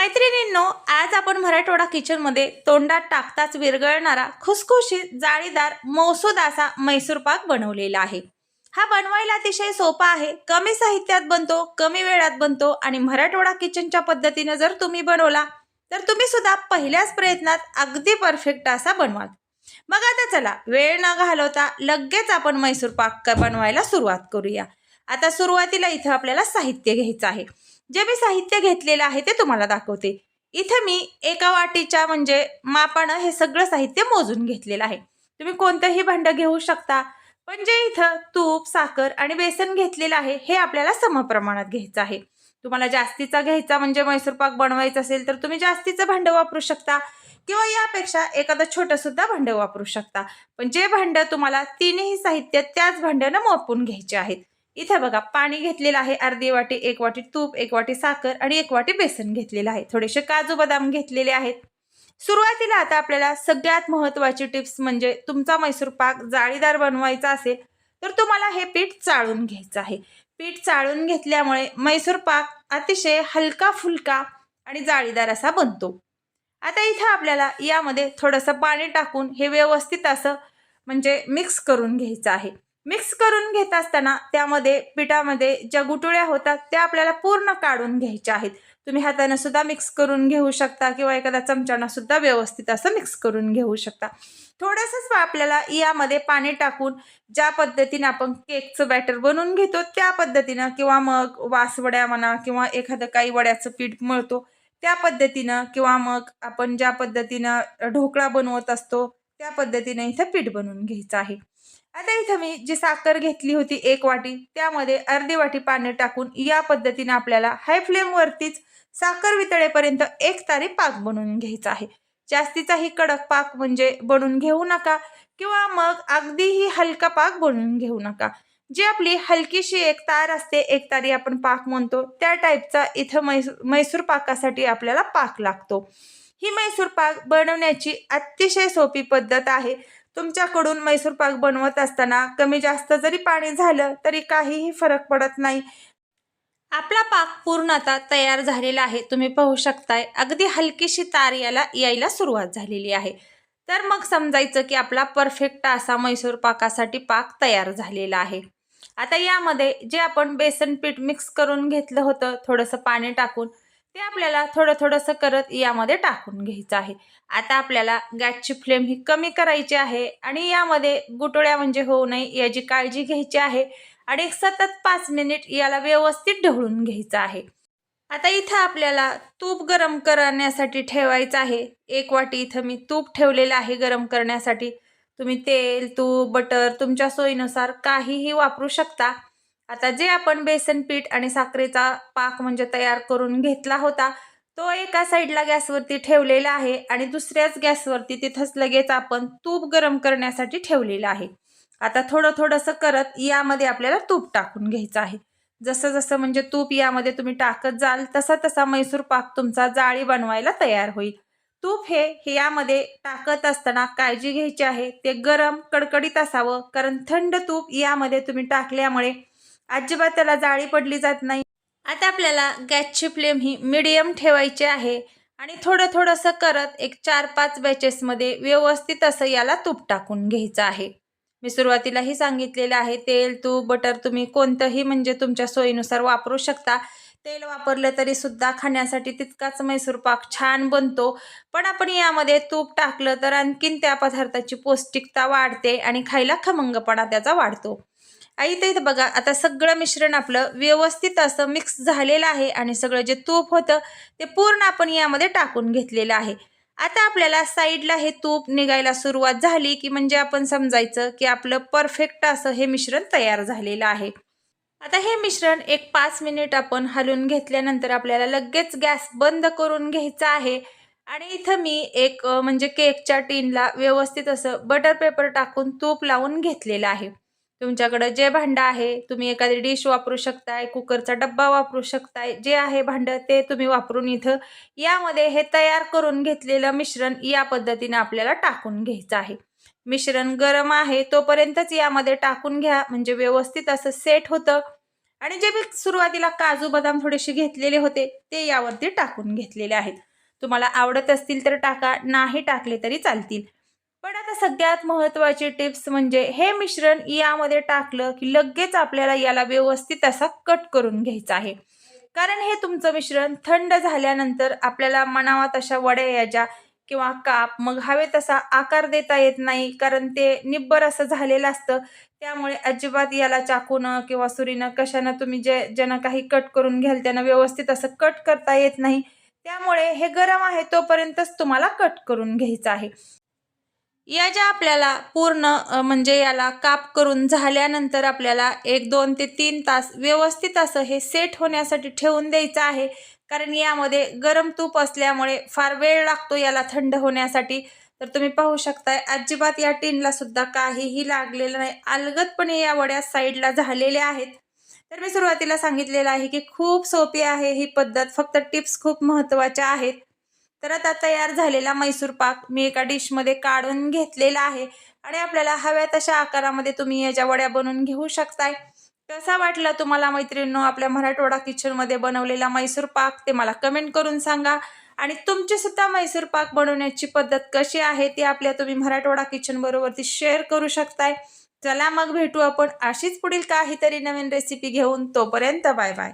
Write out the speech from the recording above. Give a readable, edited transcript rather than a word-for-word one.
मैत्रिणींनो, आज आपण मराठवाडा किचनमध्ये तोंडात टाकताच विरघळणारा खुसखुशीत जाळीदार मौसूद असा मैसूर पाक बनवलेला आहे। हा बनवायला अतिशय सोपा आहे, कमी साहित्यात बनतो, कमी वेळात बनतो आणि मराठवाडा किचनच्या पद्धतीने जर तुम्ही बनवला तर तुम्ही सुद्धा पहिल्याच प्रयत्नात अगदी परफेक्ट असा बनवाल। मग आता चला वेळ न घालवता लगेच आपण मैसूर पाक बनवायला सुरुवात करूया। आता सुरुवातीला इथं आपल्याला साहित्य घ्यायचं आहे। जे मी साहित्य घेतलेलं आहे ते तुम्हाला दाखवते। इथे मी एका वाटीच्या म्हणजे मापानं हे सगळं साहित्य मोजून घेतलेलं आहे। तुम्ही कोणतंही भांड घेऊ शकता, पण जे इथं तूप, साखर आणि बेसन घेतलेलं आहे हे आपल्याला समप्रमाणात घ्यायचं आहे। तुम्हाला जास्तीचा घ्यायचा म्हणजे मैसूर पाक बनवायचा असेल तर तुम्ही जास्तीचं भांड वापरू शकता किंवा यापेक्षा एखादं छोटं सुद्धा भांड वापरू शकता। पण जे भांड तुम्हाला तिन्ही साहित्य त्याच भांड्यानं मोपून घ्यायचे आहेत। इथे बघा पाणी घेतलेलं आहे अर्धी वाटी, एक वाटी तूप, एक वाटी साखर आणि एक वाटी बेसन घेतलेलं आहे। थोडेसे काजू बदाम घेतलेले आहेत। सुरुवातीला आता आपल्याला सगळ्यात महत्त्वाची टिप्स म्हणजे तुमचा मैसूर पाक जाळीदार बनवायचा असेल तर तुम्हाला हे पीठ चाळून घ्यायचं आहे। पीठ चाळून घेतल्यामुळे मैसूर पाक अतिशय हलका फुलका आणि जाळीदार असा बनतो। आता इथे आपल्याला यामध्ये थोडंसं पाणी टाकून हे व्यवस्थित असं म्हणजे मिक्स करून घ्यायचं आहे। मिक्स करून घेत असताना त्यामध्ये पिठामध्ये ज्या गुटळ्या होतात त्या आपल्याला पूर्ण काढून घ्यायच्या आहेत। तुम्ही हाताने सुद्धा मिक्स करून घेऊ शकता किंवा एखाद्या चमच्याने सुद्धा व्यवस्थित असं मिक्स करून घेऊ शकता। थोडंसंच आपल्याला यामध्ये पाणी टाकून ज्या पद्धतीने आपण केकचं बॅटर बनवून घेतो त्या पद्धतीनं किंवा मग वासवड्या म्हणा किंवा एखादं काही वड्याचं पीठ मळतो त्या पद्धतीनं किंवा मग आपण ज्या पद्धतीनं ढोकळा बनवत असतो त्या पद्धतीने इथं पीठ बनवून घ्यायचं आहे। आता इथं मी जी साखर घेतली होती एक वाटी त्यामध्ये अर्धी वाटी पाणी टाकून या पद्धतीने आपल्याला हाय फ्लेम वरतीच साखर वितळेपर्यंत एक तारी पाक बनवून घ्यायचा आहे। जास्तीचाही कडक पाक म्हणजे बनवून घेऊ नका किंवा मग अगदीही हलका पाक बनवून घेऊ नका। जी आपली हलकीशी एक तार असते, एक तारी आपण पाक म्हणतो त्या टाईपचा इथं मैसूर पाकासाठी आपल्याला पाक लागतो। ही मैसूर पाक बनवण्याची अतिशय सोपी पद्धत आहे। तुमच्याकडून मैसूर पाक बनवत असताना कमी जास्त जरी पाणी झालं तरी काहीही फरक पडत नाही। आपला पाक पूर्ण आता तयार झालेला आहे। तुम्ही पाहू शकताय अगदी हलकीशी तार यायला सुरुवात झालेली आहे। तर मग समजायचं की आपला परफेक्ट असा मैसूर पाकासाठी पाक तयार झालेला आहे। आता यामध्ये जे आपण बेसन पीठ मिक्स करून घेतलं होतं थोडंसं पाणी टाकून ते आपल्याला थोडंसं करत यामध्ये टाकून घ्यायचं आहे। आता आपल्याला गॅसची फ्लेम ही कमी करायची आहे आणि यामध्ये गुटळ्या म्हणजे होऊ नये याची काळजी घ्यायची आहे आणि सतत 5 मिनिट याला व्यवस्थित ढवळून घ्यायचं आहे। आता इथं आपल्याला तूप गरम करण्यासाठी ठेवायचं आहे। एक वाटी इथं मी तूप ठेवलेलं आहे गरम करण्यासाठी। तुम्ही तेल, तूप, बटर तुमच्या सोयीनुसार काहीही वापरू शकता। आता जे आपण बेसन पीठ आणि साखरेचा पाक म्हणजे तयार करून घेतला होता तो एका साईडला गॅसवरती ठेवलेला आहे आणि दुसऱ्याच गॅसवरती तिथंच लगेच आपण तूप गरम करण्यासाठी ठेवलेलं आहे। आता थोडंसं करत यामध्ये आपल्याला तूप टाकून घ्यायचं आहे। जसं म्हणजे तूप यामध्ये तुम्ही टाकत जाल तसा मैसूर पाक तुमचा जाळी बनवायला तयार होईल। तूप हे यामध्ये टाकत असताना काळजी घ्यायची आहे ते गरम कडकडीत असावं, कारण थंड तूप यामध्ये तुम्ही टाकल्यामुळे अजिबात त्याला जाळी पडली जात नाही। आता आपल्याला गॅसची फ्लेम ही मीडियम ठेवायची आहे आणि थोडंसं करत एक 4-5 बॅचेसमध्ये व्यवस्थित असं याला तूप टाकून घ्यायचं आहे। मी सुरुवातीलाही सांगितलेलं आहे तेल, तूप, बटर तुम्ही कोणतंही म्हणजे तुमच्या सोयीनुसार वापरू शकता। तेल वापरलं तरी सुद्धा खाण्यासाठी तितकाच मैसूर पाक छान बनतो, पण आपण यामध्ये तूप टाकलं तर आणखीन त्या पदार्थाची पौष्टिकता वाढते आणि खायला खमंगपणा त्याचा वाढतो। इथं बघा आता सगळं मिश्रण आपलं व्यवस्थित असं मिक्स झालेलं आहे आणि सगळं जे तूप होतं ते पूर्ण आपण यामध्ये टाकून घेतलेलं आहे। आता आपल्याला साईडला हे तूप निघायला सुरुवात झाली की म्हणजे आपण समजायचं की आपलं परफेक्ट असं हे मिश्रण तयार झालेलं आहे। आता हे मिश्रण एक 5 मिनिट आपण हलवून घेतल्यानंतर आपल्याला लगेच गॅस बंद करून घ्यायचा आहे आणि इथं मी एक म्हणजे केकच्या टीनला व्यवस्थित असं बटर पेपर टाकून तूप लावून घेतलेलं आहे। तुमच्याकडे जे भांडं आहे तुम्ही एखादी डिश वापरू शकताय, कुकरचा डब्बा वापरू शकताय, जे आहे भांडं ते तुम्ही वापरून इथं यामध्ये हे तयार करून घेतलेलं मिश्रण या पद्धतीने आपल्याला टाकून घ्यायचं आहे। मिश्रण गरम आहे तोपर्यंतच यामध्ये टाकून घ्या म्हणजे व्यवस्थित असं सेट होतं आणि जे मी सुरुवातीला काजू बदाम थोडेसे घेतलेले होते ते यावरती टाकून घेतलेले आहेत. तुम्हाला आवडत असतील तर टाका, नाही टाकले तरी चालतील. पण आता सगळ्यात महत्त्वाची टिप्स म्हणजे हे मिश्रण यामध्ये टाकलं की लगेच आपल्याला याला व्यवस्थित असा कट करून घ्यायचा आहे. कारण हे तुमचं मिश्रण थंड झाल्यानंतर आपल्याला मनावा तशा वड्या याच्या किंवा काप मग हवे तसा आकार देता येत नाही, कारण ते निब्बर असं झालेलं असतं. त्यामुळे अजिबात याला चाकूनं किंवा सुरीनं कशानं तुम्ही ज्यानं काही कट करून घ्याल त्यानं व्यवस्थित असं कट करता येत नाही. त्यामुळे हे गरम आहे तोपर्यंतच तुम्हाला कट करून घ्यायचं आहे. या ज्या आपल्याला पूर्ण म्हणजे याला काप करून झाल्यानंतर आपल्याला 1-2 ते 3 तास व्यवस्थित असं हे सेट होण्यासाठी ठेवून द्यायचं आहे. कारण यामध्ये गरम तूप असल्यामुळे फार वेळ लागतो याला थंड होण्यासाठी. तर तुम्ही पाहू शकताय अजिबात या टिनला सुद्धा काहीही लागलेलं नाही. अलगदपणे या वड्या साईडला झालेल्या आहेत. तर मी सुरुवातीला सांगितलेलं आहे की खूप सोपी आहे ही पद्धत, फक्त टिप्स खूप महत्त्वाच्या आहेत. तर आता तयार झालेला मैसूर पाक मी एका डिशमध्ये काढून घेतलेला आहे आणि आपल्याला हव्या तशा आकारामध्ये तुम्ही याच्या वड्या बनवून घेऊ शकताय. कसा वाटला तुम्हाला मैत्रिणींनो आपल्या मराठवाडा किचनमध्ये बनवलेला मैसूर पाक ते मला कमेंट करून सांगा. आणि तुमची सुद्धा मैसूर पाक बनवण्याची पद्धत कशी आहे ती आपल्या तुम्ही मराठवाडा किचन बरोबरती शेअर करू शकताय. चला मग भेटू आपण अशीच पुढील काहीतरी नवीन रेसिपी घेऊन. तोपर्यंत बाय बाय.